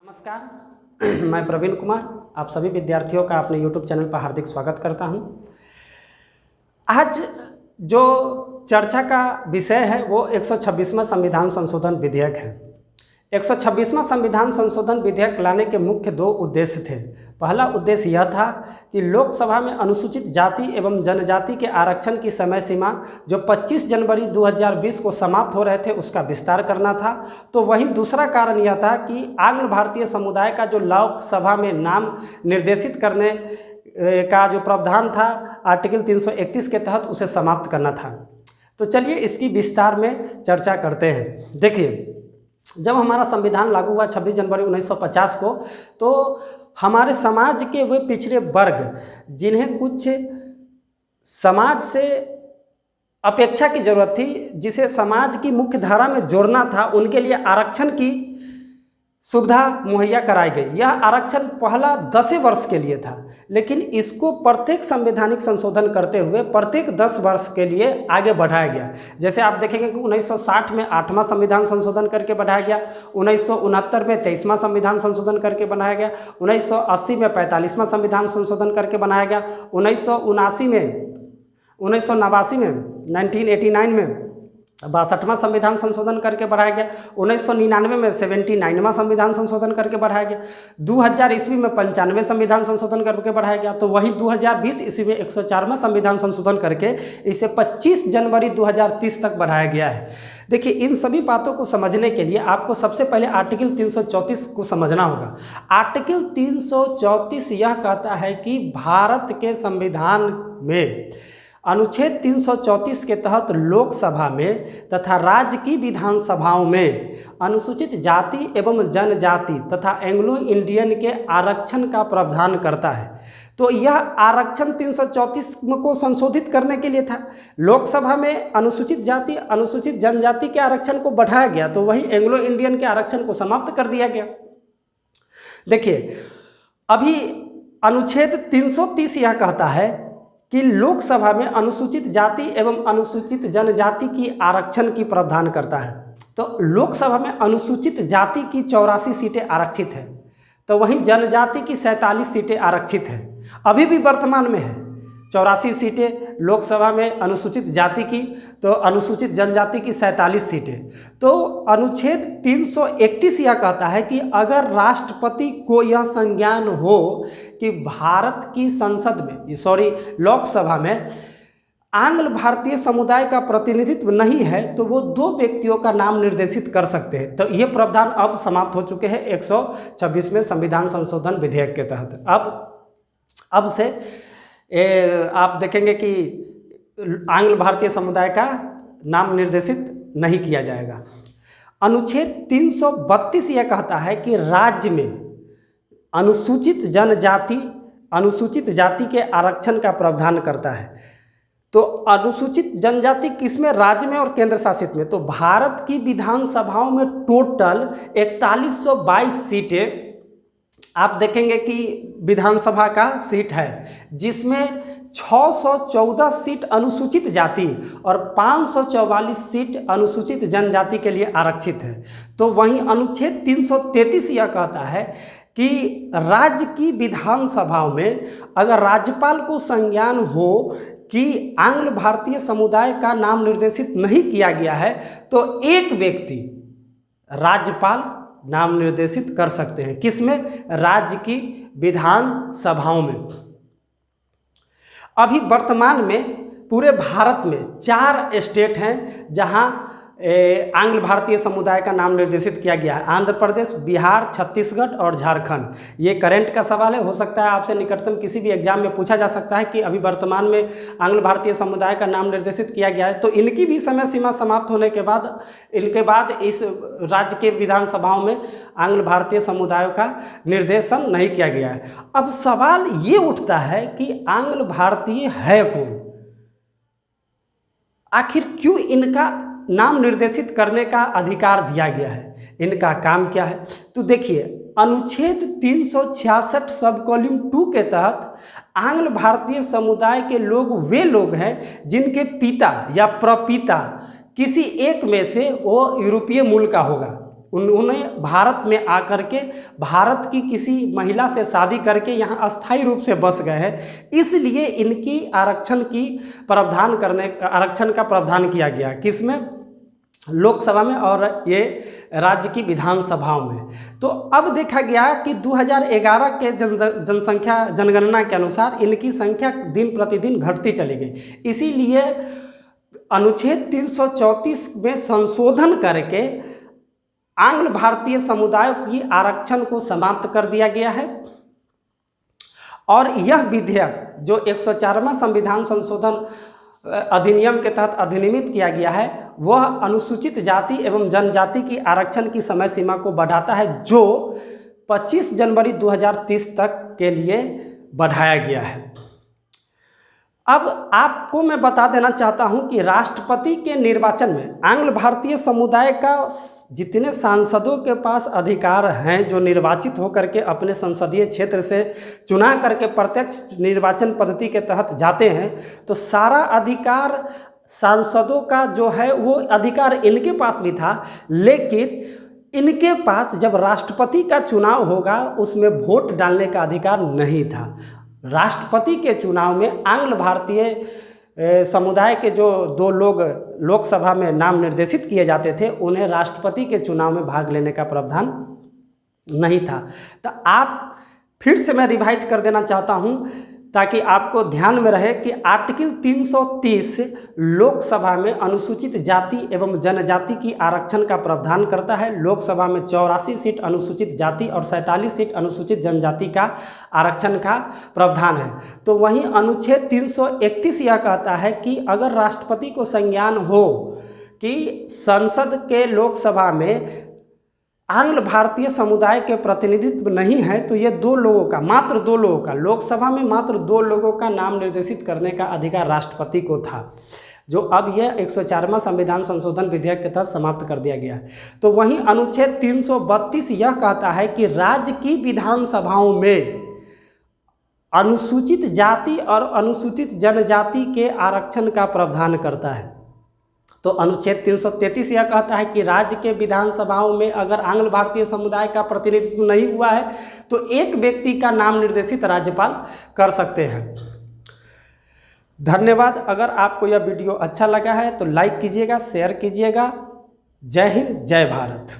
नमस्कार। मैं प्रवीण कुमार आप सभी विद्यार्थियों का अपने YouTube चैनल पर हार्दिक स्वागत करता हूं। आज जो चर्चा का विषय है वो 126वां संविधान संशोधन विधेयक है। 126वां संविधान संशोधन विधेयक लाने के मुख्य दो उद्देश्य थे। पहला उद्देश्य यह था कि लोकसभा में अनुसूचित जाति एवं जनजाति के आरक्षण की समय सीमा जो 25 जनवरी 2020 को समाप्त हो रहे थे उसका विस्तार करना था। तो वही दूसरा कारण यह था कि आंग्ल भारतीय समुदाय का जो लोकसभा में नाम निर्देशित करने का जो प्रावधान था आर्टिकल 331 के तहत उसे समाप्त करना था। तो चलिए इसकी विस्तार में चर्चा करते हैं। देखिए, जब हमारा संविधान लागू हुआ 26 जनवरी 1950 को, तो हमारे समाज के वे पिछड़े वर्ग जिन्हें कुछ समाज से अपेक्षा की ज़रूरत थी, जिसे समाज की मुख्य धारा में जोड़ना था, उनके लिए आरक्षण की सुविधा मुहैया कराई गई। यह आरक्षण पहला 10 वर्ष के लिए था, लेकिन इसको प्रत्येक संवैधानिक संशोधन करते हुए प्रत्येक 10 वर्ष के लिए आगे बढ़ाया गया। जैसे आप देखेंगे कि 1960 में 8वां संविधान संशोधन करके बढ़ाया गया, 1969 में 23वां संविधान संशोधन करके बनाया गया, 1980 में 45वां संविधान संशोधन करके बनाया गया, 1989 में 1989 में 62वां संविधान संशोधन करके बढ़ाया गया, 1999 में 79वां संविधान संशोधन करके बढ़ाया गया, 2000 ईस्वी में 95वें संविधान संशोधन करके बढ़ाया गया। तो वही 2020 ईस्वी में 104वां संविधान संशोधन करके इसे 25 जनवरी 2030 तक बढ़ाया गया है। देखिए, इन सभी बातों को समझने के लिए आपको सबसे पहले आर्टिकल 334 को समझना होगा। आर्टिकल 334 यह कहता है कि भारत के संविधान में अनुच्छेद 334 के तहत लोकसभा में तथा राज्य की विधानसभाओं में अनुसूचित जाति एवं जनजाति तथा एंग्लो इंडियन के आरक्षण का प्रावधान करता है। तो यह आरक्षण 334 को संशोधित करने के लिए था। लोकसभा में अनुसूचित जाति अनुसूचित जनजाति के आरक्षण को बढ़ाया गया, तो वही एंग्लो इंडियन के आरक्षण को समाप्त कर दिया गया। देखिए, अभी अनुच्छेद 330 यह कहता है कि लोकसभा में अनुसूचित जाति एवं अनुसूचित जनजाति की आरक्षण की प्रावधान करता है। तो लोकसभा में अनुसूचित जाति की 84 सीटें आरक्षित है, तो वहीं जनजाति की 47 सीटें आरक्षित है। अभी भी वर्तमान में है 84 सीटें लोकसभा में अनुसूचित जाति की, तो अनुसूचित जनजाति की 47 सीटें। तो अनुच्छेद 331 यह कहता है कि अगर राष्ट्रपति को यह संज्ञान हो कि भारत की संसद में लोकसभा में आंग्ल भारतीय समुदाय का प्रतिनिधित्व नहीं है, तो वो 2 व्यक्तियों का नाम निर्देशित कर सकते हैं। तो ये प्रावधान अब समाप्त हो चुके हैं 126वें संविधान संशोधन विधेयक के तहत। अब से आप देखेंगे कि आंग्ल भारतीय समुदाय का नाम निर्देशित नहीं किया जाएगा। अनुच्छेद 332 यह कहता है कि राज्य में अनुसूचित जाति के आरक्षण का प्रावधान करता है। तो अनुसूचित जनजाति किसमें? राज्य में और केंद्र शासित में। तो भारत की विधानसभाओं में टोटल 4122 सीटें आप देखेंगे कि विधानसभा का सीट है, जिसमें 614 सीट अनुसूचित जाति और 544 सीट अनुसूचित जनजाति के लिए आरक्षित है। तो वहीं अनुच्छेद 333 यह कहता है कि राज्य की विधानसभाओं में अगर राज्यपाल को संज्ञान हो कि आंग्ल भारतीय समुदाय का नाम निर्देशित नहीं किया गया है, तो एक व्यक्ति राज्यपाल नाम निर्देशित कर सकते हैं। किसमें? राज्य की विधान सभाओं में। अभी वर्तमान में पूरे भारत में 4 स्टेट हैं जहां आंग्ल भारतीय समुदाय का नाम निर्देशित किया गया है। आंध्र प्रदेश, बिहार, छत्तीसगढ़ और झारखंड। ये करंट का सवाल है, हो सकता है आपसे निकटतम किसी भी एग्जाम में पूछा जा सकता है कि अभी वर्तमान में आंग्ल भारतीय समुदाय का नाम निर्देशित किया गया है। तो इनकी भी समय सीमा समाप्त होने के बाद इस राज्य के विधानसभाओं में आंग्ल भारतीय समुदायों का निर्देशन नहीं किया गया है। अब सवाल ये उठता है कि आंग्ल भारतीय है कौन? आखिर क्यों इनका नाम निर्देशित करने का अधिकार दिया गया है? इनका काम क्या है? तो देखिए, अनुच्छेद 366 सब कॉलम 2 के तहत आंग्ल भारतीय समुदाय के लोग वे लोग हैं जिनके पिता या प्रपिता किसी एक में से वो यूरोपीय मूल का होगा। उन्होंने भारत में आकर के भारत की किसी महिला से शादी करके यहाँ अस्थायी रूप से बस गए हैं, इसलिए इनकी आरक्षण का प्रावधान किया गया। किसमें? लोकसभा में और ये राज्य की विधानसभाओं में। तो अब देखा गया कि 2011 के जनगणना के अनुसार इनकी संख्या दिन प्रतिदिन घटती चली गई। इसीलिए अनुच्छेद 334 में संशोधन करके आंग्ल भारतीय समुदाय की आरक्षण को समाप्त कर दिया गया है। और यह विधेयक जो 104वां संविधान संशोधन अधिनियम के तहत अधिनियमित किया गया है, वह अनुसूचित जाति एवं जनजाति की आरक्षण की समय सीमा को बढ़ाता है, जो 25 जनवरी 2030 तक के लिए बढ़ाया गया है। अब आपको मैं बता देना चाहता हूं कि राष्ट्रपति के निर्वाचन में आंग्ल भारतीय समुदाय का जितने सांसदों के पास अधिकार हैं, जो निर्वाचित होकर के अपने संसदीय क्षेत्र से चुना करके प्रत्यक्ष निर्वाचन पद्धति के तहत जाते हैं, तो सारा अधिकार सांसदों का जो है वो अधिकार इनके पास भी था। लेकिन इनके पास जब राष्ट्रपति का चुनाव होगा उसमें वोट डालने का अधिकार नहीं था। राष्ट्रपति के चुनाव में आंग्ल भारतीय समुदाय के जो 2 लोग लोकसभा में नाम निर्देशित किए जाते थे, उन्हें राष्ट्रपति के चुनाव में भाग लेने का प्रावधान नहीं था। तो आप फिर से मैं रिवाइज कर देना चाहता हूं ताकि आपको ध्यान में रहे कि आर्टिकल 330 लोकसभा में अनुसूचित जाति एवं जनजाति की आरक्षण का प्रावधान करता है। लोकसभा में 84 सीट अनुसूचित जाति और 47 सीट अनुसूचित जनजाति का आरक्षण का प्रावधान है। तो वहीं अनुच्छेद 331 यह कहता है कि अगर राष्ट्रपति को संज्ञान हो कि संसद के लोकसभा में आंग्ल भारतीय समुदाय के प्रतिनिधित्व नहीं है, तो ये 2 लोगों का, मात्र 2 लोगों का, लोकसभा में मात्र 2 लोगों का नाम निर्देशित करने का अधिकार राष्ट्रपति को था, जो अब यह 104वां संविधान संशोधन विधेयक के तहत समाप्त कर दिया गया है। तो वहीं अनुच्छेद 332 यह कहता है कि राज्य की विधानसभाओं में अनुसूचित जाति और अनुसूचित जनजाति के आरक्षण का प्रावधान करता है। तो अनुच्छेद 333 यह कहता है कि राज्य के विधानसभाओं में अगर आंग्ल भारतीय समुदाय का प्रतिनिधित्व नहीं हुआ है तो एक व्यक्ति का नाम निर्देशित राज्यपाल कर सकते हैं। धन्यवाद। अगर आपको यह वीडियो अच्छा लगा है तो लाइक कीजिएगा, शेयर कीजिएगा। जय हिंद, जय भारत।